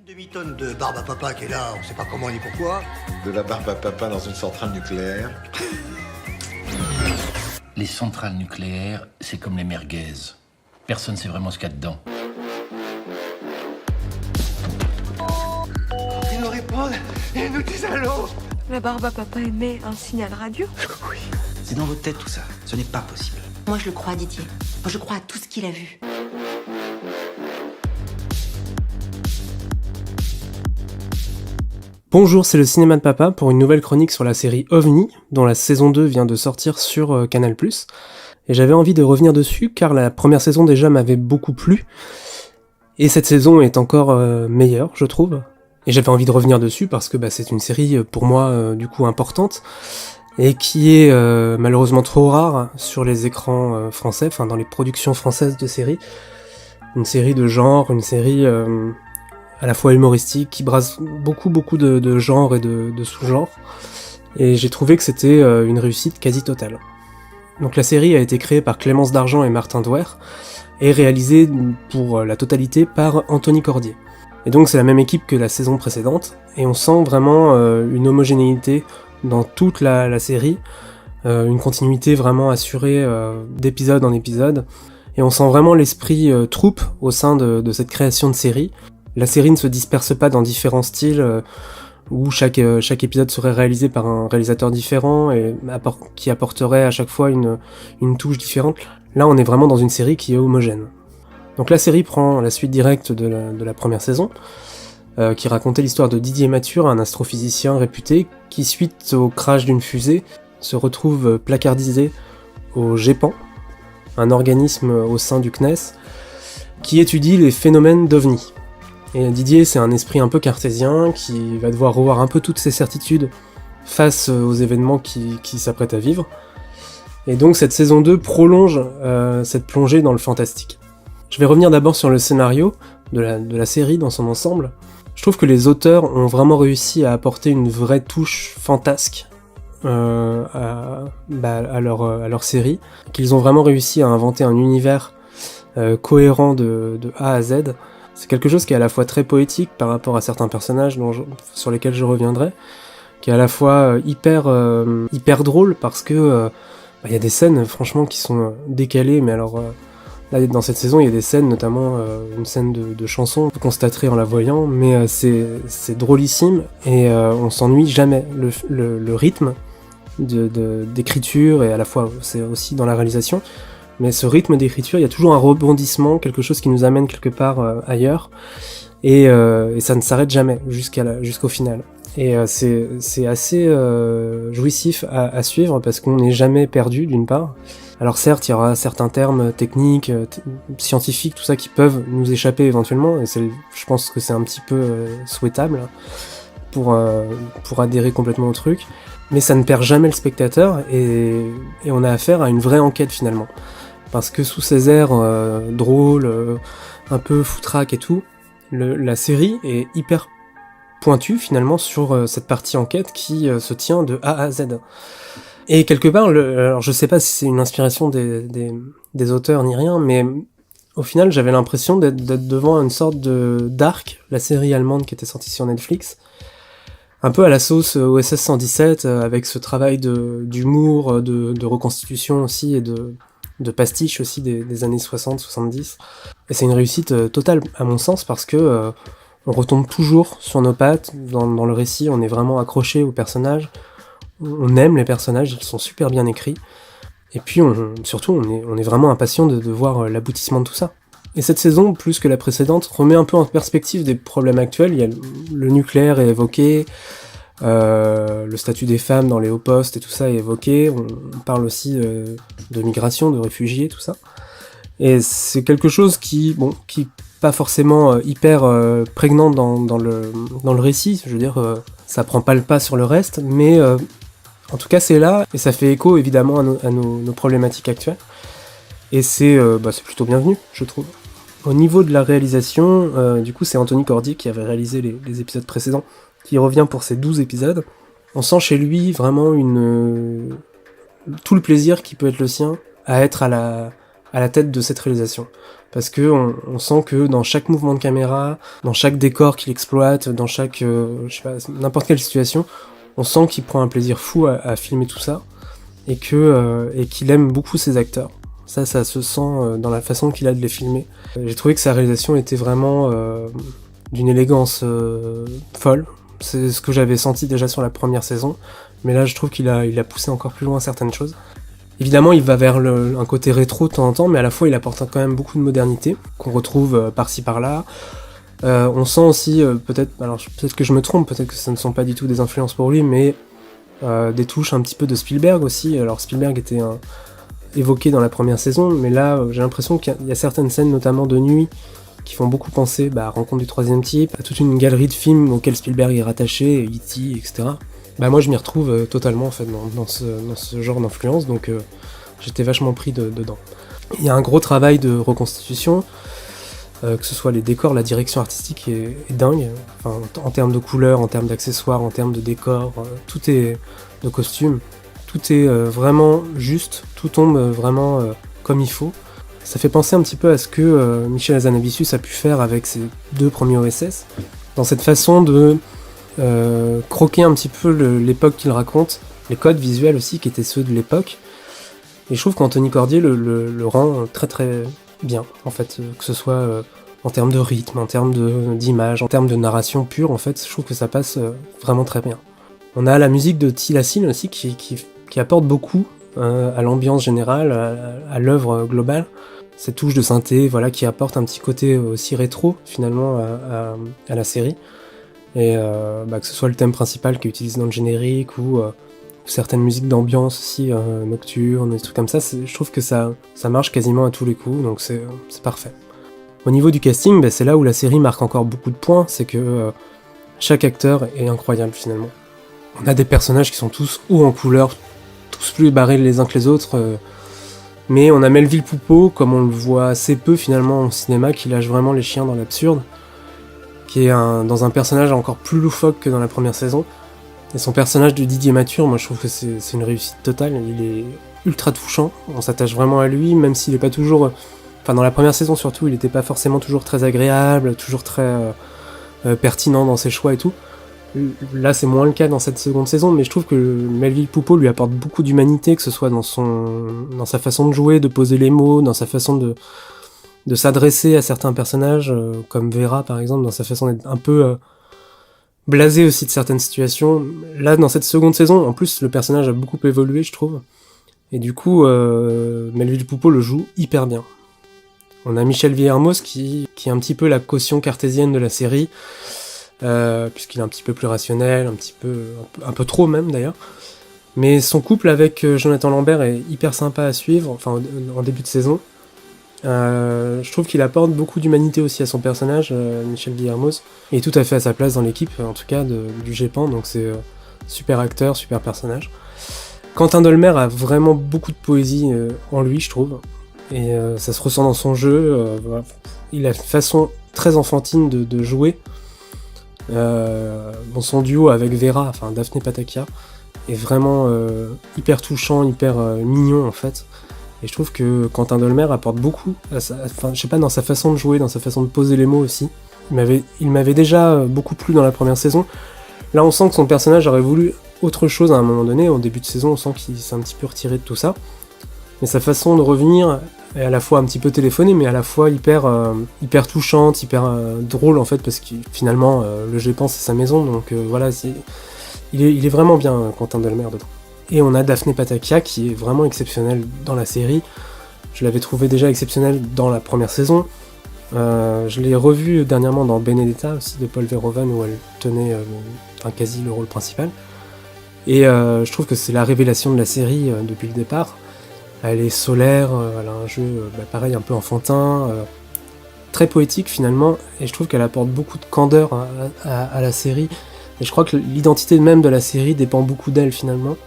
demi-tonne de barbe à papa qui est là, on sait pas comment ni pourquoi. De la barbe à papa dans une centrale nucléaire. Les centrales nucléaires, c'est comme les merguez. Personne ne sait vraiment ce qu'il y a dedans. Ils nous répondent, ils nous disent allô. La barbe à papa émet un signal radio. Oui. C'est dans votre tête tout ça, ce n'est pas possible. Moi je le crois, Didier. Moi je crois à tout ce qu'il a vu. Bonjour, c'est le cinéma de papa pour une nouvelle chronique sur la série OVNI, dont la saison 2 vient de sortir sur Canal+. Et j'avais envie de revenir dessus, car la première saison déjà m'avait beaucoup plu, et cette saison est encore meilleure, je trouve. Et j'avais envie de revenir dessus parce que c'est une série pour moi du coup importante, et qui est malheureusement trop rare sur les écrans français, enfin dans les productions françaises de séries. Une série de genre, une série à la fois humoristique, qui brasse beaucoup de genres et de sous-genres, et j'ai trouvé que c'était une réussite quasi totale. Donc la série a été créée par Clémence Dargent et Martin Douer, et réalisée pour la totalité par Anthony Cordier. Et donc c'est la même équipe que la saison précédente, et on sent vraiment une homogénéité dans toute la série, une continuité vraiment assurée d'épisode en épisode, et on sent vraiment l'esprit troupe au sein de cette création de série. La série ne se disperse pas dans différents styles, où chaque épisode serait réalisé par un réalisateur différent, et qui apporterait à chaque fois une touche différente. Là on est vraiment dans une série qui est homogène. Donc la série prend la suite directe de la première saison, qui racontait l'histoire de Didier Mathur, un astrophysicien réputé, qui suite au crash d'une fusée, se retrouve placardisé au GEPAN, un organisme au sein du CNES, qui étudie les phénomènes d'OVNI. Et Didier, c'est un esprit un peu cartésien, qui va devoir revoir un peu toutes ses certitudes face aux événements qui s'apprêtent à vivre. Et donc cette saison 2 prolonge cette plongée dans le fantastique. Je vais revenir d'abord sur le scénario de la série dans son ensemble. Je trouve que les auteurs ont vraiment réussi à apporter une vraie touche fantasque à leur série, qu'ils ont vraiment réussi à inventer un univers cohérent de A à Z. C'est quelque chose qui est à la fois très poétique par rapport à certains personnages sur lesquels je reviendrai, qui est à la fois hyper drôle parce que y a des scènes franchement qui sont décalées, mais alors là dans cette saison il y a des scènes, notamment une scène de chanson, vous constaterez en la voyant, mais c'est drôlissime et on s'ennuie jamais. Le rythme d'écriture, et à la fois c'est aussi dans la réalisation, mais ce rythme d'écriture, il y a toujours un rebondissement, quelque chose qui nous amène quelque part ailleurs, et ça ne s'arrête jamais jusqu'au final. Et c'est assez jouissif à suivre parce qu'on n'est jamais perdu d'une part. Alors certes, il y aura certains termes techniques, scientifiques, tout ça qui peuvent nous échapper éventuellement, et je pense que c'est un petit peu souhaitable pour adhérer complètement au truc. Mais ça ne perd jamais le spectateur, et on a affaire à une vraie enquête finalement. Parce que sous ces airs drôles, un peu foutraque et tout, la série est hyper pointue finalement sur cette partie enquête qui se tient de A à Z. Et quelque part, alors je sais pas si c'est une inspiration des auteurs ni rien, mais au final j'avais l'impression d'être devant une sorte de Dark, la série allemande qui était sortie sur Netflix, un peu à la sauce OSS 117, avec ce travail d'humour, de reconstitution aussi, et de pastiche aussi des années 60-70. Et c'est une réussite totale à mon sens, parce que on retombe toujours sur nos pattes dans le récit, on est vraiment accroché aux personnages, on aime les personnages, ils sont super bien écrits, et puis surtout on est vraiment impatient de voir l'aboutissement de tout ça. Et cette saison, plus que la précédente, remet un peu en perspective des problèmes actuels. Il y a le nucléaire est évoqué, le statut des femmes dans les hauts postes et tout ça est évoqué, on parle aussi de migration, de réfugiés, tout ça. Et c'est quelque chose qui pas forcément hyper prégnant dans le récit, je veux dire, ça prend pas le pas sur le reste, mais en tout cas c'est là, et ça fait écho évidemment à nos problématiques actuelles, et c'est plutôt bienvenu, je trouve. Au niveau de la réalisation, du coup c'est Anthony Cordier qui avait réalisé les épisodes précédents, qui revient pour ces 12 épisodes. On sent chez lui vraiment tout le plaisir qui peut être le sien à être à la tête de cette réalisation. parce que on sent que dans chaque mouvement de caméra, dans chaque décor qu'il exploite, dans chaque, je sais pas, n'importe quelle situation, on sent qu'il prend un plaisir fou à filmer tout ça, et qu'il aime beaucoup ses acteurs. Ça se sent dans la façon qu'il a de les filmer. J'ai trouvé que sa réalisation était vraiment d'une élégance folle. C'est ce que j'avais senti déjà sur la première saison, mais là je trouve qu'il a poussé encore plus loin certaines choses. Évidemment, il va vers un côté rétro de temps en temps, mais à la fois il apporte quand même beaucoup de modernité, qu'on retrouve par-ci par-là. On sent aussi, peut-être que je me trompe, peut-être que ce ne sont pas du tout des influences pour lui, mais des touches un petit peu de Spielberg aussi. Alors Spielberg était évoqué dans la première saison, mais là j'ai l'impression qu'il y a certaines scènes, notamment de nuit, qui font beaucoup penser à Rencontre du troisième type, à toute une galerie de films auxquels Spielberg est rattaché, E.T., etc. Moi je m'y retrouve totalement en fait dans ce genre d'influence, donc j'étais vachement pris dedans. Il y a un gros travail de reconstitution, que ce soit les décors, la direction artistique est dingue, enfin, en termes de couleurs, en termes d'accessoires, en termes de décors, tout est de costumes, tout est vraiment juste, tout tombe vraiment comme il faut. Ça fait penser un petit peu à ce que Michel Hazanavicius a pu faire avec ses 2 premiers OSS, dans cette façon de croquer un petit peu l'époque qu'il raconte, les codes visuels aussi qui étaient ceux de l'époque. Et je trouve qu'Anthony Cordier le rend très très bien, en fait, que ce soit en termes de rythme, en termes d'image, en termes de narration pure, en fait, je trouve que ça passe vraiment très bien. On a la musique de Tilassine aussi qui apporte beaucoup à l'ambiance générale, à l'œuvre globale. Cette touche de synthé, voilà, qui apporte un petit côté aussi rétro finalement à la série. Et que ce soit le thème principal qui est utilisé dans le générique ou certaines musiques d'ambiance aussi, nocturnes, des trucs comme ça, je trouve que ça marche quasiment à tous les coups, donc c'est parfait. Au niveau du casting, c'est là où la série marque encore beaucoup de points, c'est que chaque acteur est incroyable finalement. On a des personnages qui sont tous hauts en couleur, tous plus barrés les uns que les autres, mais on a Melville Poupeau, comme on le voit assez peu finalement au cinéma, qui lâche vraiment les chiens dans l'absurde, qui est dans un personnage encore plus loufoque que dans la première saison. Et son personnage de Didier Mature, moi je trouve que c'est une réussite totale, il est ultra touchant, on s'attache vraiment à lui, même s'il est pas toujours... Enfin dans la première saison surtout, il était pas forcément toujours très agréable, toujours très pertinent dans ses choix et tout. Là c'est moins le cas dans cette seconde saison, mais je trouve que Melville Poupeau lui apporte beaucoup d'humanité, que ce soit dans sa façon de jouer, de poser les mots, dans sa façon de s'adresser à certains personnages, comme Vera par exemple, dans sa façon d'être un peu blasé aussi de certaines situations. Là, dans cette seconde saison, en plus, le personnage a beaucoup évolué, je trouve. Et du coup, Melville Poupeau le joue hyper bien. On a Michel Villermoz qui est un petit peu la caution cartésienne de la série, puisqu'il est un petit peu plus rationnel, un peu trop même d'ailleurs. Mais son couple avec Jonathan Lambert est hyper sympa à suivre, enfin en début de saison. Je trouve qu'il apporte beaucoup d'humanité aussi à son personnage, Michel Villermoz, et tout à fait à sa place dans l'équipe, en tout cas du GEPAN, donc c'est super acteur, super personnage. Quentin Dolmer a vraiment beaucoup de poésie en lui, je trouve, et ça se ressent dans son jeu. Voilà. Il a une façon très enfantine de jouer. Son duo avec Vera, enfin Daphné Patakia, est vraiment hyper touchant, hyper mignon en fait. Et je trouve que Quentin Dolmer apporte beaucoup, dans sa façon de jouer, dans sa façon de poser les mots aussi. Il m'avait déjà beaucoup plu dans la première saison. Là, on sent que son personnage aurait voulu autre chose à un moment donné. Au début de saison, on sent qu'il s'est un petit peu retiré de tout ça. Mais sa façon de revenir est à la fois un petit peu téléphonée, mais à la fois hyper touchante, hyper drôle en fait, parce que finalement, le GEPAN, c'est sa maison. Donc voilà, il est vraiment bien, Quentin Dolmer, dedans. Et on a Daphné Patakia qui est vraiment exceptionnelle dans la série. Je l'avais trouvé déjà exceptionnelle dans la première saison. Je l'ai revue dernièrement dans Benedetta aussi de Paul Verhoeven où elle tenait quasi le rôle principal. Et je trouve que c'est la révélation de la série depuis le départ. Elle est solaire, elle a un jeu pareil un peu enfantin, très poétique finalement, et je trouve qu'elle apporte beaucoup de candeur à la série. Et je crois que l'identité même de la série dépend beaucoup d'elle finalement.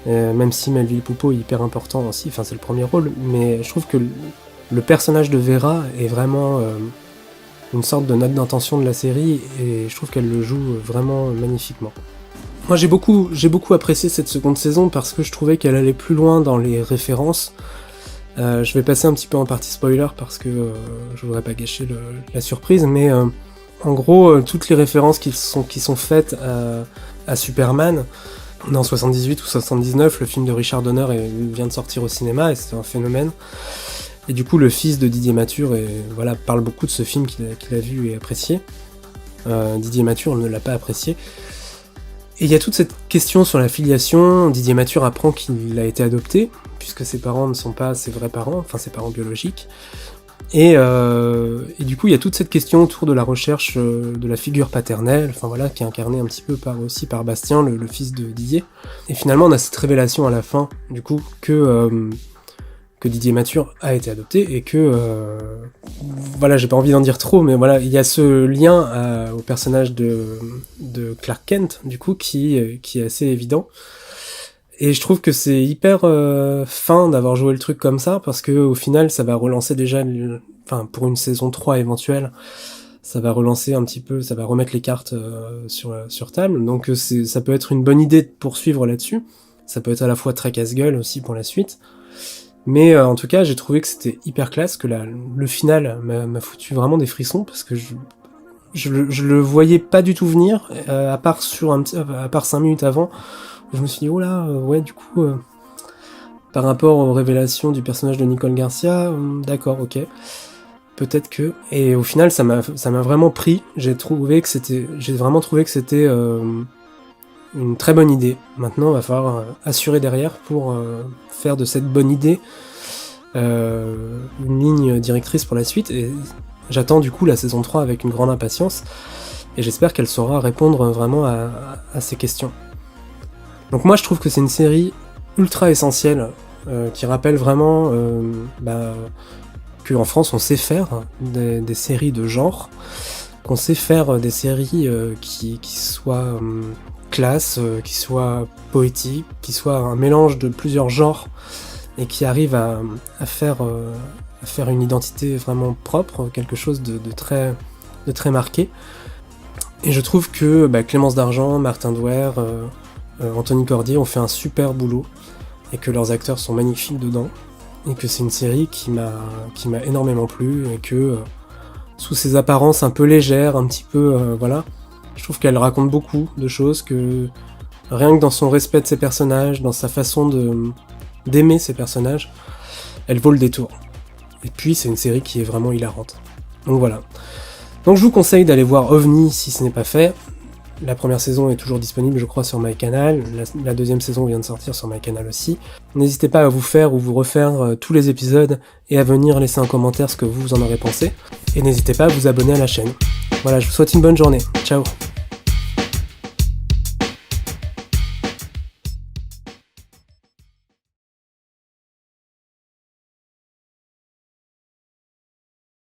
Même si Melville Poupeau est hyper important aussi, c'est le premier rôle, mais je trouve que le personnage de Vera est vraiment une sorte de note d'intention de la série, et je trouve qu'elle le joue vraiment magnifiquement. Moi j'ai beaucoup apprécié cette seconde saison parce que je trouvais qu'elle allait plus loin dans les références. Je vais passer un petit peu en partie spoiler parce que je voudrais pas gâcher la surprise, mais en gros, toutes les références qui sont faites à Superman, dans 78 ou 79, le film de Richard Donner vient de sortir au cinéma et c'est un phénomène. Et du coup, le fils de Didier Mathur parle beaucoup de ce film qu'il a vu et apprécié. Didier Mathur ne l'a pas apprécié. Et il y a toute cette question sur la filiation. Didier Mathur apprend qu'il a été adopté, puisque ses parents ne sont pas ses vrais parents, enfin ses parents biologiques. Et du coup, il y a toute cette question autour de la recherche de la figure paternelle, qui est incarnée un petit peu aussi par Bastien, le fils de Didier. Et finalement, on a cette révélation à la fin, du coup, que Didier Mathur a été adopté et que j'ai pas envie d'en dire trop, mais voilà, il y a ce lien au personnage de Clark Kent, du coup, qui est assez évident. Et je trouve que c'est hyper fin d'avoir joué le truc comme ça, parce que au final, ça va relancer déjà, pour une saison 3 éventuelle, ça va relancer un petit peu, ça va remettre les cartes sur table. Donc ça peut être une bonne idée de poursuivre là-dessus. Ça peut être à la fois très casse-gueule aussi pour la suite. Mais en tout cas, j'ai trouvé que c'était hyper classe, que le final m'a foutu vraiment des frissons, parce que je le voyais pas du tout venir, à part 5 minutes avant, où je me suis dit, oh là, du coup, par rapport aux révélations du personnage de Nicole Garcia, d'accord, ok, peut-être que... Et au final, ça m'a vraiment pris, j'ai vraiment trouvé que c'était une très bonne idée. Maintenant, il va falloir assurer derrière pour faire de cette bonne idée une ligne directrice pour la suite, et j'attends du coup la saison 3 avec une grande impatience, et j'espère qu'elle saura répondre vraiment à ces questions. Donc moi je trouve que c'est une série ultra essentielle, qui rappelle vraiment qu'en France on sait faire des séries de genre, qu'on sait faire des séries qui soient classe, qui soit poétique, qui soit un mélange de plusieurs genres et qui arrive à faire une identité vraiment propre, quelque chose de très marqué. Et je trouve que Clémence D'Argent, Martin Douer, Anthony Cordier ont fait un super boulot et que leurs acteurs sont magnifiques dedans, et que c'est une série qui m'a énormément plu, et que sous ses apparences un peu légères, un petit peu je trouve qu'elle raconte beaucoup de choses, que rien que dans son respect de ses personnages, dans sa façon d'aimer ses personnages, elle vaut le détour. Et puis c'est une série qui est vraiment hilarante. Donc voilà. Donc je vous conseille d'aller voir OVNI si ce n'est pas fait. La première saison est toujours disponible, je crois, sur MyCanal. La deuxième saison vient de sortir sur MyCanal aussi. N'hésitez pas à vous faire ou vous refaire tous les épisodes et à venir laisser un commentaire ce que vous en aurez pensé. Et n'hésitez pas à vous abonner à la chaîne. Voilà, je vous souhaite une bonne journée. Ciao.